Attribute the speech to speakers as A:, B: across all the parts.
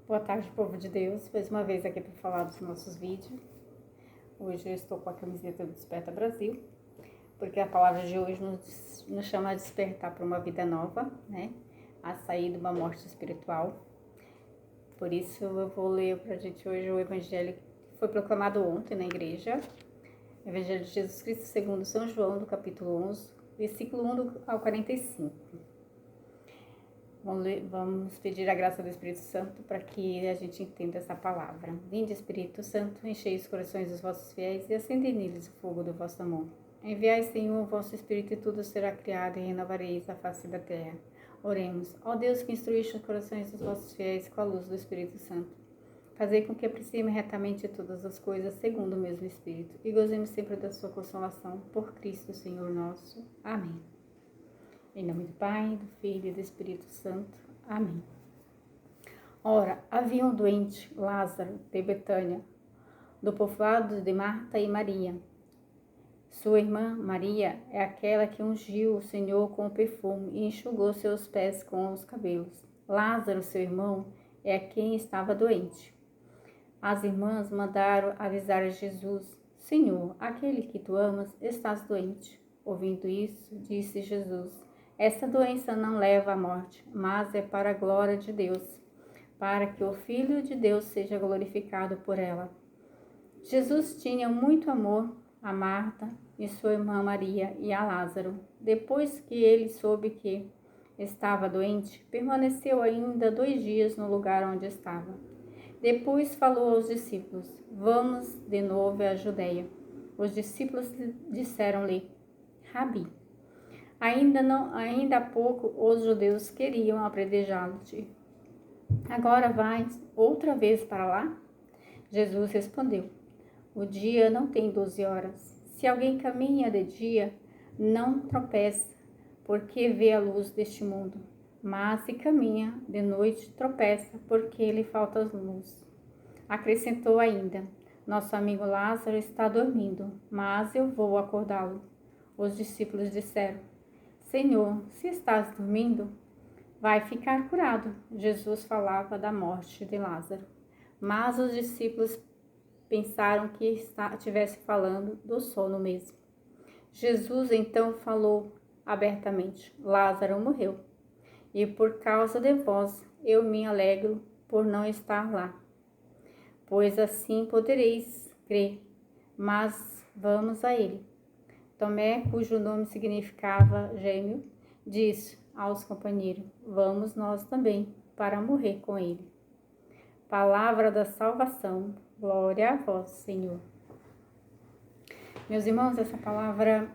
A: Boa tarde, povo de Deus. Mais uma vez aqui para falar dos nossos vídeos. Hoje eu estou com a camiseta do Desperta Brasil, porque a palavra de hoje nos chama a despertar para uma vida nova, né? A sair de uma morte espiritual. Por isso eu vou ler para a gente hoje o evangelho que foi proclamado ontem na igreja. O Evangelho de Jesus Cristo segundo São João, do capítulo 11, versículo 1 ao 45. Vamos pedir a graça do Espírito Santo para que a gente entenda essa palavra. Vinde, Espírito Santo, enchei os corações dos vossos fiéis e acendei neles o fogo do vosso amor. Enviai, Senhor, o vosso Espírito e tudo será criado e renovareis a face da terra. Oremos. Ó Deus, que instruíste os corações dos vossos fiéis com a luz do Espírito Santo, fazei com que apreciemos retamente todas as coisas segundo o mesmo Espírito e gozemos sempre da sua consolação. Por Cristo, Senhor nosso. Amém. Em nome do Pai, do Filho e do Espírito Santo. Amém. Ora, havia um doente, Lázaro, de Betânia, do povoado de Marta e Maria. Sua irmã Maria é aquela que ungiu o Senhor com o perfume e enxugou seus pés com os cabelos. Lázaro, seu irmão, é quem estava doente. As irmãs mandaram avisar a Jesus: Senhor, aquele que tu amas está doente. Ouvindo isso, disse Jesus: esta doença não leva à morte, mas é para a glória de Deus, para que o Filho de Deus seja glorificado por ela. Jesus tinha muito amor a Marta e sua irmã Maria e a Lázaro. Depois que ele soube que estava doente, permaneceu ainda 2 dias no lugar onde estava. Depois falou aos discípulos: vamos de novo à Judeia. Os discípulos disseram-lhe: Rabi, ainda há pouco os judeus queriam apedrejá-lo-te. Agora vais outra vez para lá? Jesus respondeu: o dia não tem 12 horas. Se alguém caminha de dia, não tropeça, porque vê a luz deste mundo. Mas se caminha de noite, tropeça, porque lhe falta luz. Acrescentou ainda: nosso amigo Lázaro está dormindo, mas eu vou acordá-lo. Os discípulos disseram: Senhor, se estás dormindo, vai ficar curado. Jesus falava da morte de Lázaro, mas os discípulos pensaram que estivesse falando do sono mesmo. Jesus então falou abertamente: Lázaro morreu, e por causa de vós eu me alegro por não estar lá, pois assim podereis crer. Mas vamos a ele. Tomé, cujo nome significava gêmeo, disse aos companheiros: vamos nós também, para morrer com ele. Palavra da salvação. Glória a vós, Senhor. Meus irmãos, essa palavra,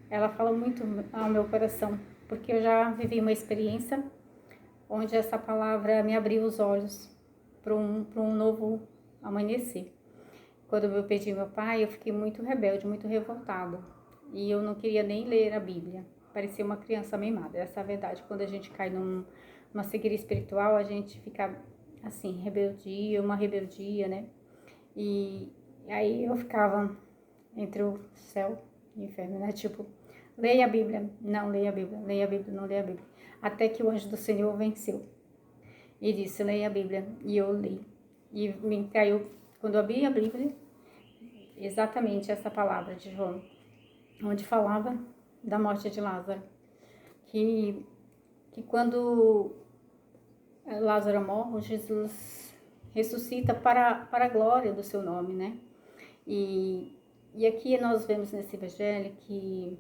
A: ela fala muito ao meu coração, porque eu já vivi uma experiência onde essa palavra me abriu os olhos para um novo amanhecer. Quando eu perdi meu pai, eu fiquei muito rebelde, muito revoltada. E eu não queria nem ler a Bíblia. Parecia uma criança mimada. Essa é a verdade. Quando a gente cai numa cegueira espiritual, a gente fica assim, uma rebeldia, né? E aí eu ficava entre o céu e o inferno, né? Tipo, leia a Bíblia, não leia a Bíblia, leia a Bíblia, não leia a Bíblia. Até que o anjo do Senhor venceu. E disse: leia a Bíblia. E eu li. E me caiu, quando eu abri a Bíblia, exatamente essa palavra de João, onde falava da morte de Lázaro, que quando Lázaro morre, Jesus ressuscita para a glória do seu nome, né? E aqui nós vemos nesse evangelho que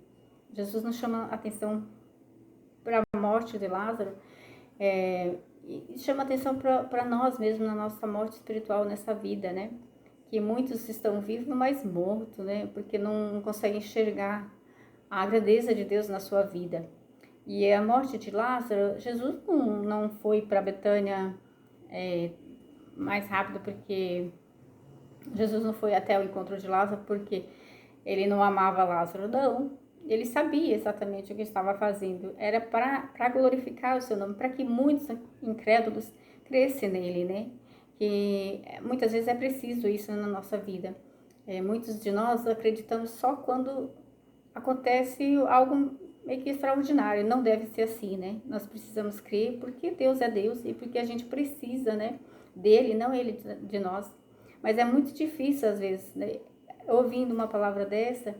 A: Jesus nos chama a atenção para a morte de Lázaro, e chama a atenção para nós mesmos na nossa morte espiritual nessa vida, né? Que muitos estão vivos, mas mortos, né? Porque não conseguem enxergar a grandeza de Deus na sua vida. E a morte de Lázaro, Jesus não foi para Betânia mais rápido, porque Jesus não foi até o encontro de Lázaro porque ele não amava Lázaro, não. Ele sabia exatamente o que estava fazendo. Era para glorificar o seu nome, para que muitos incrédulos crescem nele, né? Que muitas vezes é preciso isso na nossa vida. Muitos de nós acreditamos só quando acontece algo meio que extraordinário. Não deve ser assim, né? Nós precisamos crer porque Deus é Deus e porque a gente precisa, né, dele, não ele de nós. Mas é muito difícil às vezes, né? Ouvindo uma palavra dessa,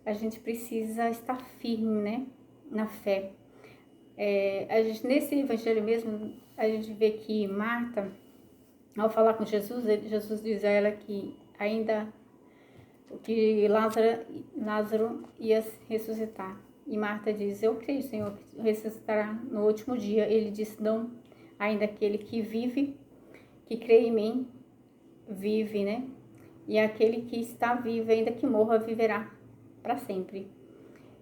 A: a gente precisa estar firme, né? Na fé. Nesse evangelho mesmo, a gente vê que Marta, ao falar com Jesus, Jesus diz a ela que ainda que Lázaro ia ressuscitar. E Marta diz, eu creio, Senhor, que ressuscitará no último dia. Ele disse, não, ainda aquele que vive, que crê em mim, vive, né? E aquele que está vivo, ainda que morra, viverá para sempre.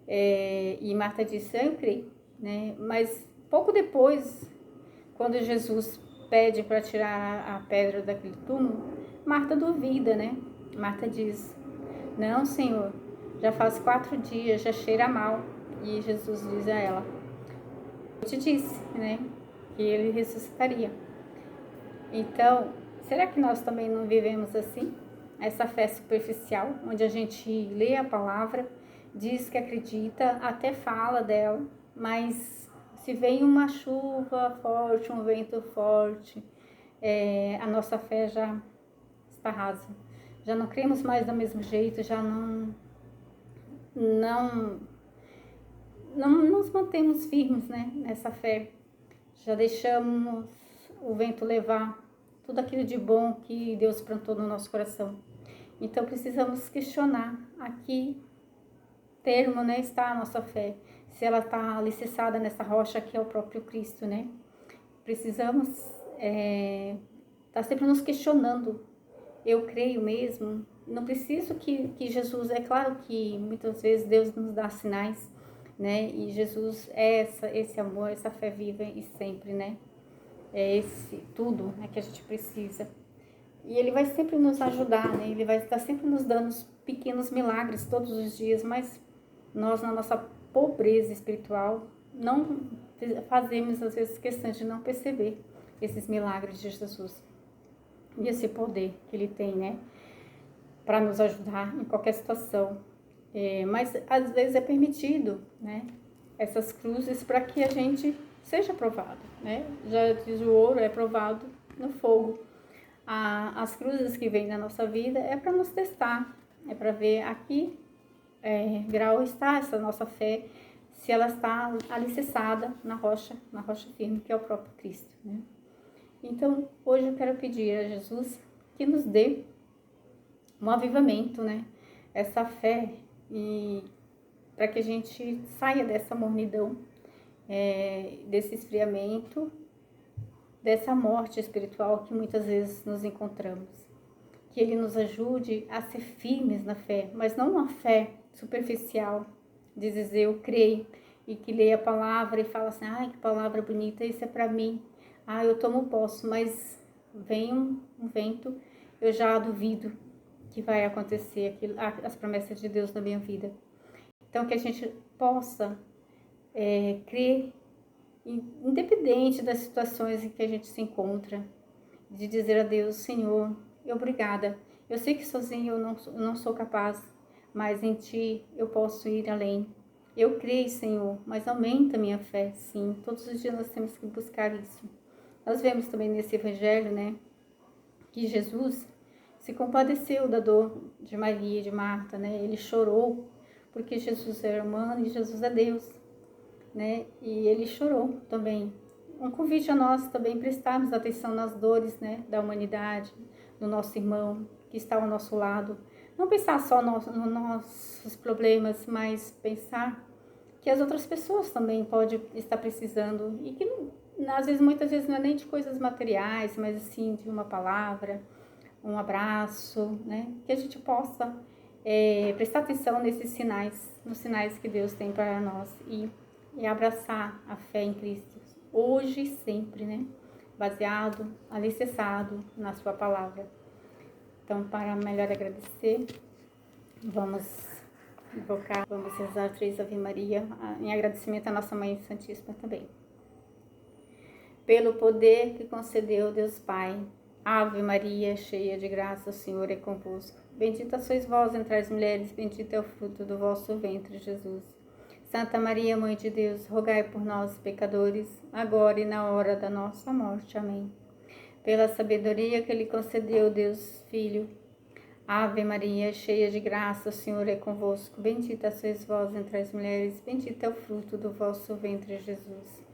A: E Marta disse, eu creio, né? Mas pouco depois, quando Jesus pede para tirar a pedra daquele túmulo, Marta duvida, né? Marta diz, não, Senhor, já faz 4 dias, já cheira mal. E Jesus diz a ela, eu te disse, né, que ele ressuscitaria. Então, será que nós também não vivemos assim? Essa fé superficial, onde a gente lê a palavra, diz que acredita, até fala dela, mas se vem uma chuva forte, um vento forte, a nossa fé já está rasa. Já não cremos mais do mesmo jeito, já não nos mantemos firmes, né, nessa fé. Já deixamos o vento levar tudo aquilo de bom que Deus plantou no nosso coração. Então precisamos questionar a que termo, né, está a nossa fé. Se ela está alicerçada nessa rocha que é o próprio Cristo, né? Precisamos estar sempre nos questionando. Eu creio mesmo. Não preciso que Jesus, é claro que muitas vezes Deus nos dá sinais, né? E Jesus é esse amor, essa fé viva e sempre, né? É esse tudo, né, que a gente precisa. E Ele vai sempre nos ajudar, né? Ele vai estar sempre nos dando pequenos milagres todos os dias, mas nós, na nossa pobreza espiritual, não fazemos às vezes questão de não perceber esses milagres de Jesus e esse poder que Ele tem, né? Para nos ajudar em qualquer situação. Mas às vezes é permitido, né? Essas cruzes para que a gente seja provado, né? Já diz o ouro é provado no fogo. As cruzes que vêm na nossa vida é para nos testar, é para ver a que grau está essa nossa fé, se ela está alicerçada na rocha firme, que é o próprio Cristo, né? Então, hoje eu quero pedir a Jesus que nos dê um avivamento, né? Essa fé, e para que a gente saia dessa mornidão, desse esfriamento, dessa morte espiritual que muitas vezes nos encontramos. Que Ele nos ajude a ser firmes na fé, mas não uma fé superficial, de dizer eu creio, e que lê a palavra e fala assim, ai que palavra bonita, isso é para mim, eu tomo posse, mas vem um vento, eu já duvido que vai acontecer aquilo, as promessas de Deus na minha vida. Então que a gente possa crer, independente das situações em que a gente se encontra, de dizer a Deus, Senhor, obrigada. Eu sei que sozinho eu não sou capaz, mas em Ti eu posso ir além. Eu creio, Senhor, mas aumenta a minha fé, sim. Todos os dias nós temos que buscar isso. Nós vemos também nesse evangelho, né, que Jesus se compadeceu da dor de Maria e de Marta, né? Ele chorou, porque Jesus é humano e Jesus é Deus, né? E ele chorou também. Um convite a nós também prestarmos atenção nas dores, né, da humanidade, do nosso irmão que está ao nosso lado. Não pensar só nos nossos problemas, mas pensar que as outras pessoas também podem estar precisando e que às vezes, muitas vezes não é nem de coisas materiais, mas assim de uma palavra, um abraço, né? Que a gente possa prestar atenção nesses sinais, nos sinais que Deus tem para nós e abraçar a fé em Cristo, hoje e sempre, né? Baseado, alicerçado na sua palavra. Então, para melhor agradecer, vamos invocar, vamos rezar 3 Ave Maria, em agradecimento à nossa Mãe Santíssima também. Pelo poder que concedeu Deus Pai, Ave Maria, cheia de graça, o Senhor é convosco. Bendita sois vós entre as mulheres, bendito é o fruto do vosso ventre, Jesus. Santa Maria, Mãe de Deus, rogai por nós, pecadores, agora e na hora da nossa morte. Amém. pela sabedoria que lhe concedeu Deus Filho. Ave Maria, cheia de graça, o Senhor é convosco. Bendita sois vós entre as mulheres, bendito é o fruto do vosso ventre, Jesus.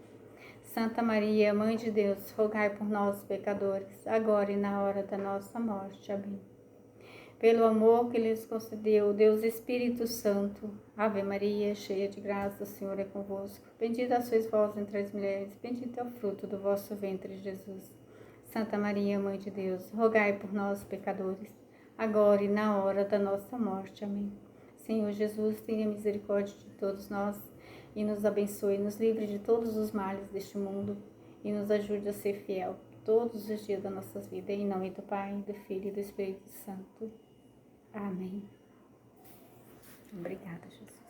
A: Santa Maria, Mãe de Deus, rogai por nós, pecadores, agora e na hora da nossa morte. Amém. Pelo amor que lhes concedeu Deus Espírito Santo. Ave Maria, cheia de graça, o Senhor é convosco. Bendita sois vós entre as mulheres, bendito é o fruto do vosso ventre, Jesus. Santa Maria, Mãe de Deus, rogai por nós, pecadores, agora e na hora da nossa morte. Amém. Senhor Jesus, tenha misericórdia de todos nós e nos abençoe, nos livre de todos os males deste mundo e nos ajude a ser fiel todos os dias das nossas vidas. Em nome do Pai, do Filho e do Espírito Santo. Amém. Obrigada, Jesus.